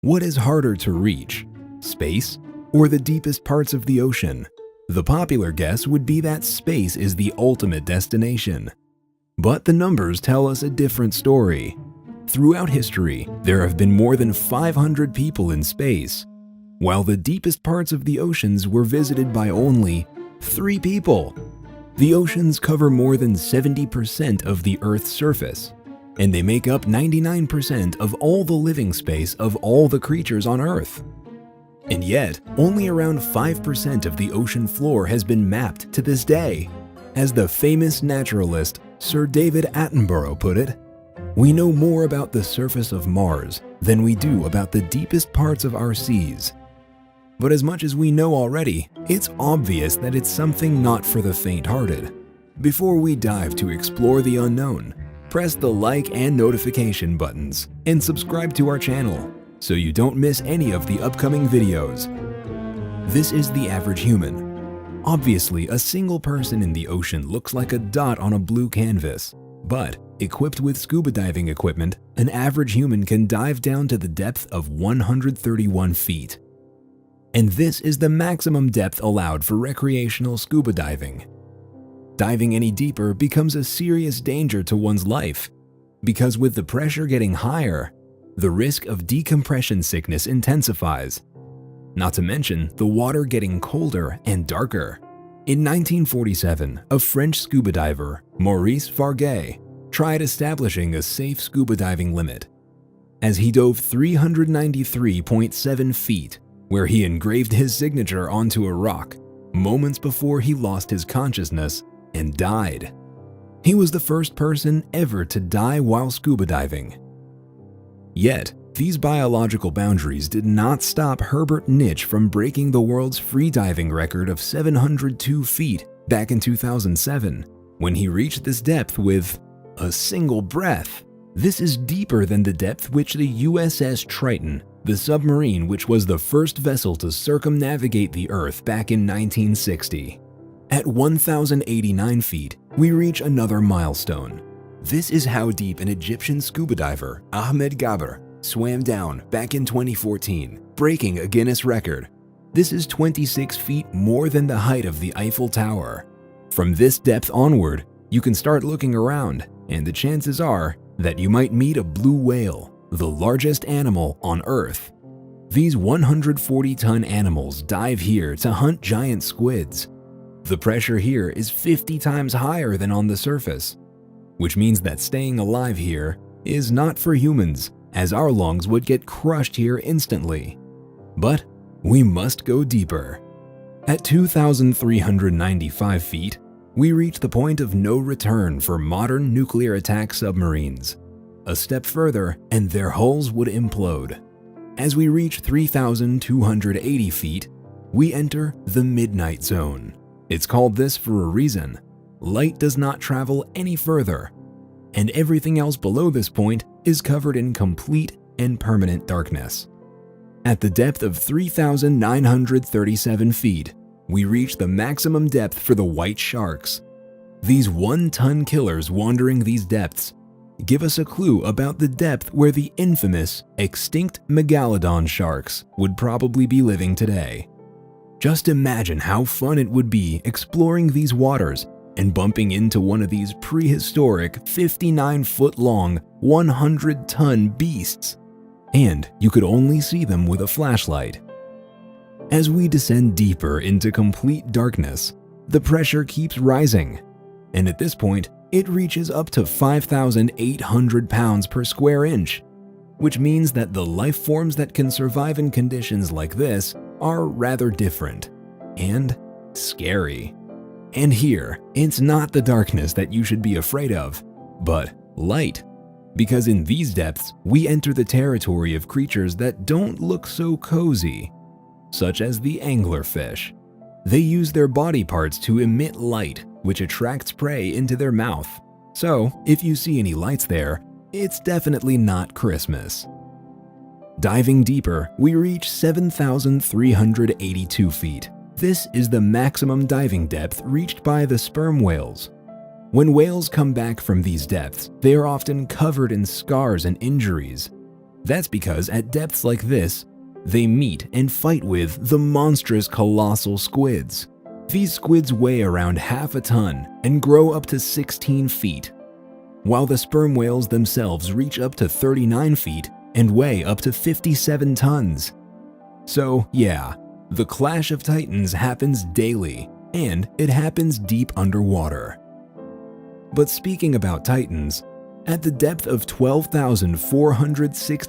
What is harder to reach, space or the deepest parts of the ocean? The popular guess would be that space is the ultimate destination. But the numbers tell us a different story. Throughout history, there have been more than 500 people in space, while the deepest parts of the oceans were visited by only 3 people. The oceans cover more than 70% of the Earth's surface, and they make up 99% of all the living space of all the creatures on Earth. And yet, only around 5% of the ocean floor has been mapped to this day. As the famous naturalist Sir David Attenborough put it, "We know more about the surface of Mars than we do about the deepest parts of our seas." But as much as we know already, it's obvious that it's something not for the faint-hearted. Before we dive to explore the unknown, press the like and notification buttons and subscribe to our channel so you don't miss any of the upcoming videos. This is the average human. Obviously, a single person in the ocean looks like a dot on a blue canvas, but equipped with scuba diving equipment, an average human can dive down to the depth of 131 feet. And this is the maximum depth allowed for recreational scuba diving. Diving any deeper becomes a serious danger to one's life, because with the pressure getting higher, the risk of decompression sickness intensifies. Not to mention the water getting colder and darker. In 1947, a French scuba diver, Maurice Farguet, tried establishing a safe scuba diving limit. As he dove 393.7 feet, where he engraved his signature onto a rock, moments before he lost his consciousness and died. He was the first person ever to die while scuba diving. Yet, these biological boundaries did not stop Herbert Nitsch from breaking the world's freediving record of 702 feet back in 2007, when he reached this depth with a single breath. This is deeper than the depth which the USS Triton, the submarine which was the first vessel to circumnavigate the Earth back in 1960. At 1,089 feet, we reach another milestone. This is how deep an Egyptian scuba diver, Ahmed Gabr, swam down back in 2014, breaking a Guinness record. This is 26 feet more than the height of the Eiffel Tower. From this depth onward, you can start looking around, and the chances are that you might meet a blue whale, the largest animal on Earth. These 140-ton animals dive here to hunt giant squids. The pressure here is 50 times higher than on the surface, which means that staying alive here is not for humans, as our lungs would get crushed here instantly. But we must go deeper. At 2,395 feet, we reach the point of no return for modern nuclear attack submarines. A step further, and their hulls would implode. As we reach 3,280 feet, we enter the midnight zone. It's called this for a reason. Light does not travel any further, and everything else below this point is covered in complete and permanent darkness. At the depth of 3,937 feet, we reach the maximum depth for the white sharks. These 1-ton killers wandering these depths give us a clue about the depth where the infamous extinct megalodon sharks would probably be living today. Just imagine how fun it would be exploring these waters and bumping into one of these prehistoric 59-foot-long, 100-ton beasts. And you could only see them with a flashlight. As we descend deeper into complete darkness, the pressure keeps rising, and at this point, it reaches up to 5,800 pounds per square inch, which means that the life forms that can survive in conditions like this are rather different and scary. And here, it's not the darkness that you should be afraid of, but light. Because in these depths, we enter the territory of creatures that don't look so cozy, such as the anglerfish. They use their body parts to emit light, which attracts prey into their mouth. So, if you see any lights there, it's definitely not Christmas. Diving deeper, we reach 7,382 feet. This is the maximum diving depth reached by the sperm whales. When whales come back from these depths, they are often covered in scars and injuries. That's because at depths like this, they meet and fight with the monstrous colossal squids. These squids weigh around half a ton and grow up to 16 feet, while the sperm whales themselves reach up to 39 feet and weigh up to 57 tons. So yeah, the clash of titans happens daily, and it happens deep underwater. But speaking about titans, at the depth of 12,466